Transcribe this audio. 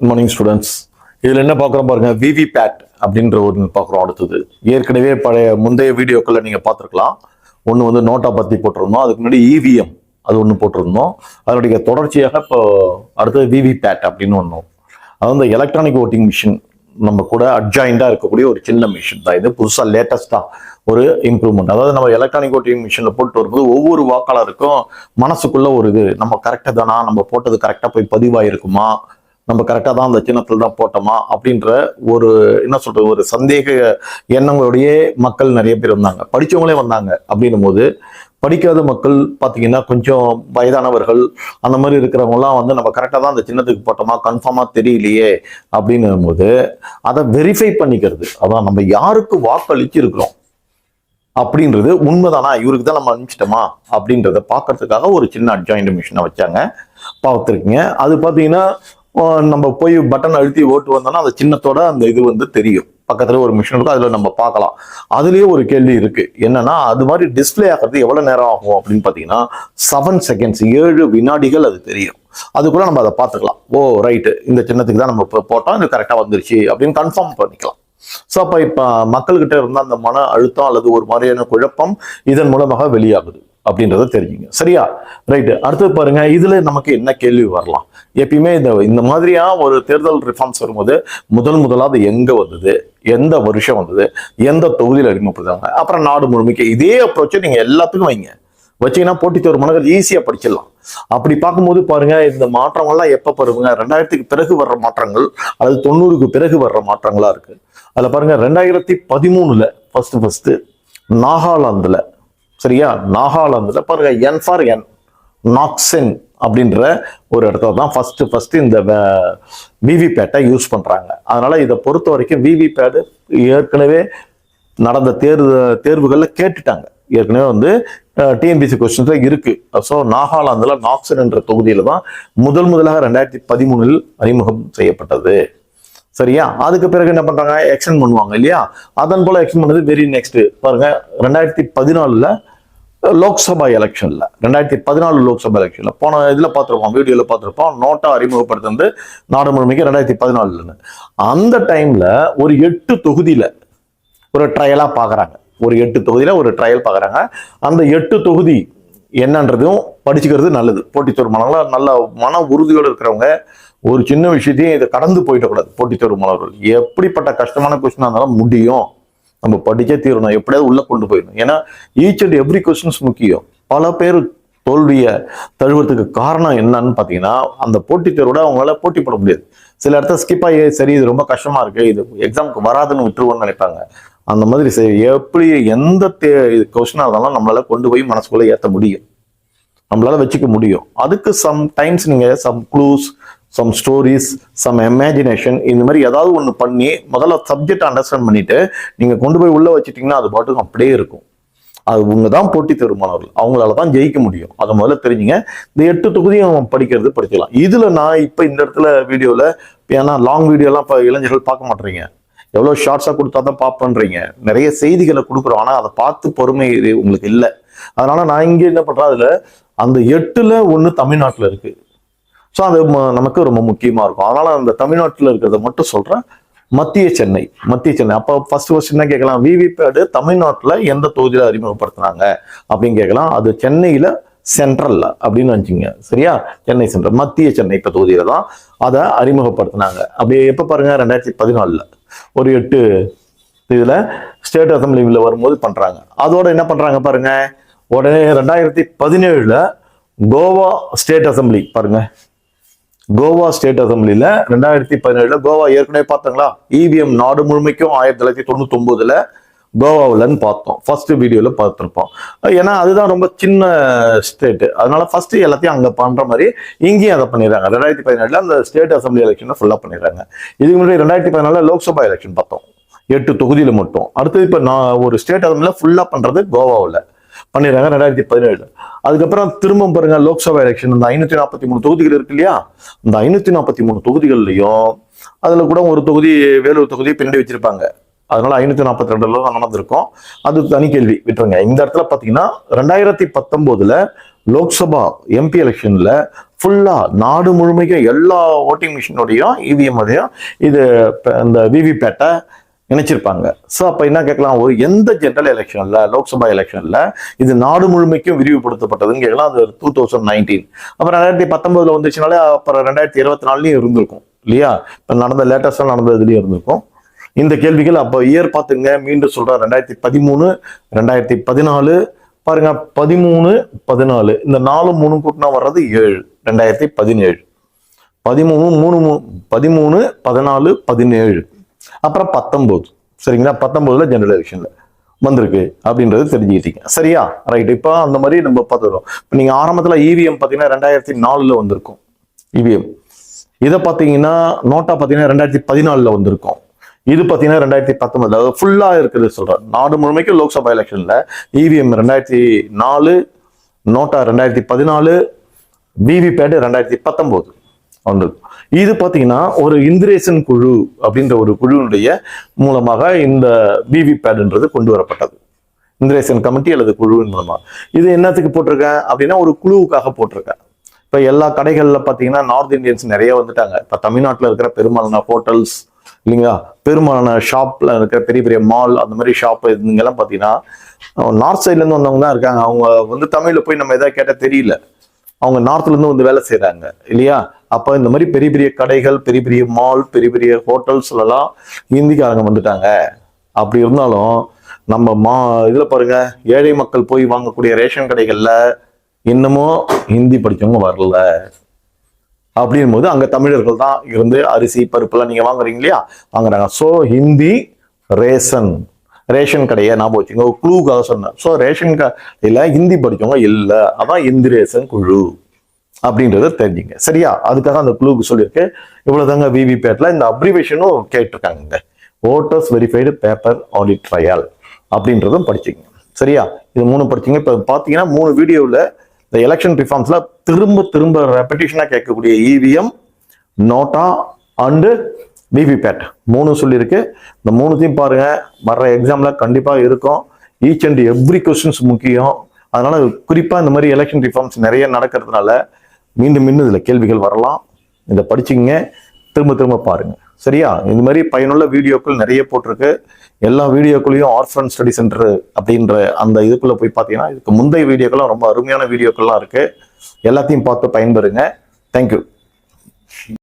Good morning students. இதில் என்ன பார்க்குறோம் பாருங்க, விவிபேட் அப்படின்ற ஒன்று பார்க்குறோம். அடுத்தது ஏற்கனவே முந்தைய வீடியோக்களில் நீங்கள் பார்த்துருக்கலாம். ஒன்று வந்து நோட்டா பற்றி போட்டிருந்தோம், அதுக்கு முன்னாடி இவிஎம் அது ஒன்று போட்டிருந்தோம். அதனுடைய தொடர்ச்சியாக இப்போ அடுத்தது விவிபேட் அப்படின்னு ஒன்று. அது வந்து எலக்ட்ரானிக் ஓட்டிங் மிஷின் நம்ம கூட அட்ஜாயிண்டாக இருக்கக்கூடிய ஒரு சின்ன மிஷின் தான். இது புதுசாக லேட்டஸ்டாக ஒரு இம்ப்ரூவ்மெண்ட். அதாவது நம்ம எலக்ட்ரானிக் ஓட்டிங் மிஷினில் போட்டு வரும்போது ஒவ்வொரு வாக்காளருக்கும் மனசுக்குள்ள ஒரு இது, நம்ம கரெக்டாக தானா, நம்ம போட்டது கரெக்டாக போய் பதிவாயிருக்குமா, நம்ம கரெக்டாக தான் அந்த சின்னத்தில் தான் போட்டோமா அப்படின்ற ஒரு என்ன சொல்றது, ஒரு சந்தேக எண்ணங்களுடைய மக்கள் நிறைய பேர் வந்தாங்க, படித்தவங்களே வந்தாங்க. அப்படின்னும் போது படிக்காத மக்கள் பார்த்தீங்கன்னா கொஞ்சம் வயதானவர்கள் அந்த மாதிரி இருக்கிறவங்கலாம் வந்து நம்ம கரெக்டாக தான் அந்த சின்னத்துக்கு போட்டோமா, கன்ஃபார்மாக தெரியலையே அப்படின்னும் போது அதை வெரிஃபை பண்ணிக்கிறது, அதான் நம்ம யாருக்கு வாக்களிச்சு இருக்கிறோம் அப்படின்றது உண்மைதானா, இவருக்கு தான் நம்ம அனுப்பிச்சிட்டோமா அப்படின்றத பார்க்கறதுக்காக ஒரு சின்ன அட்ஜாயிண்ட் மிஷினை வச்சாங்க. பார்த்துருக்கீங்க. அது பார்த்தீங்கன்னா நம்ம போய் பட்டன் அழுத்தி ஓட்டு வந்தோம்னா அந்த சின்னத்தோட அந்த இது வந்து தெரியும். பக்கத்துல ஒரு மிஷின் இருக்கும், அதுல நம்ம பார்க்கலாம். அதுலயே ஒரு கேள்வி இருக்கு, என்னன்னா அது மாதிரி டிஸ்பிளே ஆகிறது எவ்வளவு நேரம் ஆகும் அப்படின்னு பாத்தீங்கன்னா 7 செகண்ட்ஸ், 7 வினாடிகள் அது தெரியும். அதுக்குள்ள நம்ம அதை பார்த்துக்கலாம். ஓ ரைட்டு, இந்த சின்னத்துக்கு தான் நம்ம போட்டோம், இது கரெக்டா வந்துருச்சு அப்படின்னு கன்ஃபார்ம் பண்ணிக்கலாம். ஸோ அப்போ இப்போ மக்கள்கிட்ட இருந்த அந்த மன அழுத்தம் அல்லது ஒரு மாதிரியான குழப்பம் இதன் மூலமாக வெளியாகுது அப்படின்றத தெரிஞ்சுங்க. சரியா? ரைட்டு. அடுத்தது பாருங்க, இதுல நமக்கு என்ன கேள்வி வரலாம். எப்பயுமே இந்த மாதிரியா ஒரு தேர்தல் ரிஃபார்ம்ஸ் வரும்போது முதலாவது எங்க வந்தது, எந்த வருஷம் வந்தது, எந்த தொகுதியில் அறிமுகப்படுத்தாங்க, அப்புறம் நாடு முழுமைக்கு இதே அப்ரோச்சை நீங்க எல்லாத்துக்கும் வைங்க. வச்சீங்கன்னா போட்டித் தேர்வு மாணவர்கள் ஈஸியா படிச்சிடலாம். அப்படி பார்க்கும்போது பாருங்க, இந்த மாற்றங்கள்லாம் எப்ப வருங்க, 2000க்கு பிறகு வர்ற மாற்றங்கள் அல்லது 90க்கு பிறகு வர்ற மாற்றங்களா இருக்கு. அதுல பாருங்க 2013 ஃபர்ஸ்ட் நாகாலாந்துல, சரியா, நாகாலாந்துல பாருங்க N for N நாக்சென் அப்படின்ற ஒரு இடத்துல தான் ஃபர்ஸ்ட் இந்த விவிபேட்டை யூஸ் பண்றாங்க. அதனால இதை பொறுத்த வரைக்கும் விவிபேட் ஏற்கனவே நடந்த தேர்வுகள்ல கேட்டுட்டாங்க. ஏற்கனவே வந்து டிஎன்பிசி கொஸ்டின்ஸ்ல இருக்கு. ஸோ நாகாலாந்துல நாக்சன் என்ற தொகுதியில தான் முதலாக 2013 அறிமுகம் செய்யப்பட்டது. சரியா? அதுக்கு பிறகு என்ன பண்றாங்க, எக்ஸ்டெண்ட் பண்ணுவாங்க இல்லையா? அதன் போல எக்ஸ்டெண்ட் பண்ணது வெரி நெக்ஸ்ட் பாருங்க 2014 லோக்சபா எலெக்ஷன்ல, 2014 லோக்சபா எலெக்ஷன்ல போன இதுல பார்த்துருப்போம், வீடியோல பார்த்துருப்போம், நோட்டா அறிமுகப்படுத்துறது நாடு முழுமைக்கு 2014. அந்த டைம்ல ஒரு 8 தொகுதியில ஒரு ட்ரையலா பாக்குறாங்க. ஒரு 8 தொகுதியில ஒரு ட்ரையல் பாக்குறாங்க. அந்த 8 தொகுதி என்னன்றதும் படிச்சுக்கிறது நல்லது. போட்டித் தேர்வு மாணவர்கள் நல்ல மன உறுதியோடு இருக்கிறவங்க ஒரு சின்ன விஷயத்தையும் இதை கடந்து போயிடக்கூடாது. போட்டித் தேர்வு மாணவர்கள் எப்படிப்பட்ட கஷ்டமான கொஸ்டினா இருந்தாலும் முடியும், நம்ம படிச்சே தீரணும், எப்படியாவது உள்ள கொண்டு போயிடணும். ஏன்னா ஈச் அண்ட் எவ்ரி கொஸ்டின்ஸ் முக்கியம். பல பேர் தோல்வியை தழுவுறதுக்கு காரணம் என்னன்னு பாத்தீங்கன்னா, அந்த போட்டித் தேர்வோட அவங்களால போட்டி போட முடியாது. சில இடத்துல ஸ்கிப் ஆகி சரி இது ரொம்ப கஷ்டமா இருக்கு, இது எக்ஸாமுக்கு வராதுன்னு விட்டுருவோம்னு நினைப்பாங்க. அந்த மாதிரி எப்படி எந்த கொஸ்டினா இருந்தாலும் நம்மளால கொண்டு போய் மனசுக்குள்ள ஏற்ற முடியும், நம்மளால வச்சுக்க முடியும். அதுக்கு சம் டைம்ஸ் நீங்க some clues, some stories, some imagination, இந்த மாதிரி ஏதாவது ஒன்று பண்ணி முதல்ல சப்ஜெக்ட் அண்டர்ஸ்டாண்ட் பண்ணிட்டு நீங்க கொண்டு போய் உள்ள வச்சுட்டீங்கன்னா அது பாட்டுக்கும் அப்படியே இருக்கும். அது உங்க தான் போட்டி தேர்வு மாணவர்கள், அவங்களால தான் ஜெயிக்க முடியும். அதை முதல்ல தெரிஞ்சுங்க. இந்த 8 தொகுதியும் படிக்கிறது படிக்கலாம். இதுல நான் இப்ப இந்த இடத்துல வீடியோல, ஏன்னா லாங் வீடியோலாம் இப்போ இளைஞர்கள் பார்க்க மாட்டேறீங்க, எவ்வளோ ஷார்ட்ஸாக கொடுத்தா தான் பார்ப்பேன்றீங்க. நிறைய செய்திகளை கொடுக்குறோம், ஆனால் அதை பார்த்து பொறுமை உங்களுக்கு இல்லை. அதனால நான் இங்கே என்ன பண்றேன், அதுல அந்த 8ல் 1 தமிழ்நாட்டில் இருக்கு. ஸோ அது நமக்கு ரொம்ப முக்கியமா இருக்கும். அதனால அந்த தமிழ்நாட்டில் இருக்கிறத மட்டும் சொல்றேன். மத்திய சென்னை. அப்போ ஃபர்ஸ்ட் என்ன கேட்கலாம், விவிபேட் தமிழ்நாட்டில் எந்த தொகுதியில அறிமுகப்படுத்தினாங்க அப்படின்னு கேட்கலாம். அது சென்னையில சென்ட்ரல்ல அப்படின்னு நினைச்சிங்க. சரியா? சென்னை சென்ட்ரல், மத்திய சென்னை இப்ப தொகுதியில தான் அதை அறிமுகப்படுத்தினாங்க. அப்படியே எப்ப பாருங்க 2014 ஒரு 8 இதுல ஸ்டேட் அசம்பிளில வரும்போது பண்றாங்க. அதோட என்ன பண்றாங்க பாருங்க, உடனே 2017 கோவா ஸ்டேட் அசம்பிளி பாருங்க. கோவா ஸ்டேட் அசம்பிளில 2017 கோவா ஏற்கனவே பார்த்தாங்களா, இவிஎம் நாடு முழுமைக்கும் 1999 கோவாவில்னு பார்த்தோம். ஃபர்ஸ்ட் வீடியோல பார்த்துருப்போம். ஏன்னா அதுதான் ரொம்ப சின்ன ஸ்டேட், அதனால ஃபர்ஸ்ட் எல்லாத்தையும் அங்க பண்ற மாதிரி இங்கேயும் அதை பண்ணிடுறாங்க. 2017 அந்த ஸ்டேட் அசம்பிளி எலெக்ஷனை ஃபுல்லா பண்ணிடுறாங்க. இதுக்கு முன்னாடி 2014 லோக்சபா எலெக்ஷன் பார்த்தோம், 8 தொகுதியில மட்டும். அடுத்தது இப்ப நான் ஒரு ஸ்டேட் அசம்பிளில ஃபுல்லா பண்றது கோவாவில் பண்ணிடுறாங்க 2017. அதுக்கப்புறம் திரும்ப பாருங்க லோக்சபா எலெக்ஷன், இந்த 543 தொகுதிகள் இருக்கு இல்லையா, இந்த 543 தொகுதிகள்லையும் அதுல கூட ஒரு தொகுதி வேலூர் தொகுதியை பின்னாடி வச்சிருப்பாங்க. அதனால 542 தான் நடந்திருக்கும். அது தனி கேள்வி, விட்டுருங்க. இந்த இடத்துல பாத்தீங்கன்னா 2019 லோக்சபா எம்பி எலெக்ஷன்ல ஃபுல்லா நாடு முழுமைக்கு எல்லா ஓட்டிங் மிஷினோடையும் இவிஎம் அதையும் இது இந்த விவிபேட்டை இணைச்சிருப்பாங்க. ஸோ அப்போ என்ன கேட்கலாம், ஒரு எந்த ஜெனரல் எலெக்ஷன்ல லோக்சபா எலெக்ஷன்ல இது நாடு முழுமைக்கும் விரிவுபடுத்தப்பட்டதுன்னு கேட்கலாம். அது 2019. அப்புறம் 2019 வந்துச்சுனாலே அப்புறம் 2024 இருந்திருக்கும் இல்லையா? இப்போ நடந்த லேட்டஸ்டா நடந்ததுலயும் இருந்திருக்கும் இந்த கேள்விகள். அப்போ இயர் பார்த்துங்க, மீண்டும் சொல்றேன், 2013, 2014 பாருங்க, 13, 14 இந்த 4 3 கூட்டினா வர்றது 7. 2017 13, 13, 14, 17 அப்புறம் 19. சரிங்களா? 19ல ஜெனரல் எலெக்ஷன்ல வந்திருக்கு அப்படின்றது தெரிஞ்சுக்கிட்டீங்க. சரியா? ரைட். இப்போ அந்த மாதிரி நம்ம பார்த்துக்கிறோம். இப்போ நீங்க ஆரம்பத்துல இவிஎம் பார்த்தீங்கன்னா 2004ல வந்திருக்கும் இவிஎம். இதை பார்த்தீங்கன்னா நோட்டா பார்த்தீங்கன்னா 2014ல வந்திருக்கும். இது பார்த்தீங்கன்னா 2019, அதாவது ஃபுல்லா இருக்குது சொல்றேன். நாடு முழுமைக்கும் லோக்சபா எலெக்ஷன்ல இவிஎம் 2004, நோட்டா 2014, விவிபேட் 2019 வந்தது. இது பார்த்தீங்கன்னா ஒரு இந்திரேசன் குழு அப்படின்ற ஒரு குழுவினுடைய மூலமாக இந்த விவிபேட்ன்றது கொண்டு வரப்பட்டது. இந்திரேசன் கமிட்டி அல்லது குழுவின் மூலமா. இது என்னத்துக்கு போட்டிருக்கேன் அப்படின்னா ஒரு குழுவுக்காக போட்டிருக்கேன். இப்போ எல்லா கடைகள்ல பார்த்தீங்கன்னா நார்த் இந்தியன்ஸ் நிறைய வந்துட்டாங்க. இப்போ தமிழ்நாட்டில் இருக்கிற பெரும்பாலான ஹோட்டல்ஸ் இல்லைங்களா, பெரும்பாலான ஷாப்ல இருக்கிற பெரிய பெரிய மால் அந்த மாதிரி ஷாப் இதுங்கெல்லாம் பார்த்தீங்கன்னா நார்த் சைட்ல இருந்து வந்தவங்க தான் இருக்காங்க. அவங்க வந்து தமிழ்ல போய் நம்ம எதாவது கேட்டால் தெரியல, அவங்க நார்த்ல இருந்து வந்து வேலை செய்யறாங்க இல்லையா? அப்போ இந்த மாதிரி பெரிய பெரிய கடைகள், பெரிய பெரிய மால், பெரிய பெரிய ஹோட்டல்ஸ்ல எல்லாம் ஹிந்திக்காரங்க வந்துட்டாங்க. அப்படி இருந்தாலும் நம்ம இதுல பாருங்க, ஏழை மக்கள் போய் வாங்கக்கூடிய ரேஷன் கடைகள்ல இன்னமும் ஹிந்தி படிச்சவங்க வரல. அப்படின் போது அங்க தமிழர்கள் தான் இருந்து அரிசி பருப்புலாம் நீங்க வாங்குறீங்க இல்லையா, வாங்குறாங்க. ஸோ ஹிந்தி ரேஷன் கடையை ஞாபகம் வச்சுங்க, ஒரு குழுவுக்காக சொன்னேன். ஸோ ரேஷன் கடையில ஹிந்தி படிச்சவங்க இல்லை, அதான் இந்திரேசன் குழு அப்படின்றத தெரிஞ்சுங்க. சரியா? அதுக்காக அந்த குழுவுக்கு சொல்லியிருக்கு. இவ்வளவுதாங்க விவிபேட்ல இந்த அப்ரிவேஷனும் கேட்டிருக்காங்க, voters verified paper audit trail அப்படின்றதும் படிச்சுங்க. சரியா? இது 3 படிச்சுங்க. இப்போ பார்த்தீங்கன்னா 3 வீடியோவில் இந்த எலெக்ஷன் ரிஃபார்ம்ஸ்ல திரும்ப திரும்ப ரெப்படிஷனா கேட்கக்கூடிய இவிஎம், நோட்டா அண்டு விவிபேட் 3 சொல்லியிருக்கு. இந்த 3த்தையும் பாருங்க, வர்ற எக்ஸாம்ல கண்டிப்பா இருக்கும். ஈச் அண்ட் எவ்ரி கொஸ்டின்ஸ் முக்கியம். அதனால குறிப்பா இந்த மாதிரி எலெக்ஷன் ரிஃபார்ம்ஸ் நிறைய நடக்கிறதுனால மீண்டும் மீண்டும் இதுல கேள்விகள் வரலாம். இதை படிச்சுங்க, திரும்ப திரும்ப பாருங்க. சரியா? இந்த மாதிரி பயனுள்ள வீடியோக்கள் நிறைய போட்டிருக்கு. எல்லா வீடியோக்குள்ளேயும் ஆர்ஃபன் ஸ்டடி சென்டர் அப்படின்ற அந்த இதுக்குள்ள போய் பார்த்தீங்கன்னா இதுக்கு முந்தைய வீடியோக்கெல்லாம் ரொம்ப அருமையான வீடியோக்கள்லாம் இருக்கு. எல்லாத்தையும் பார்த்து பயன்பெறுங்க. தேங்க்யூ.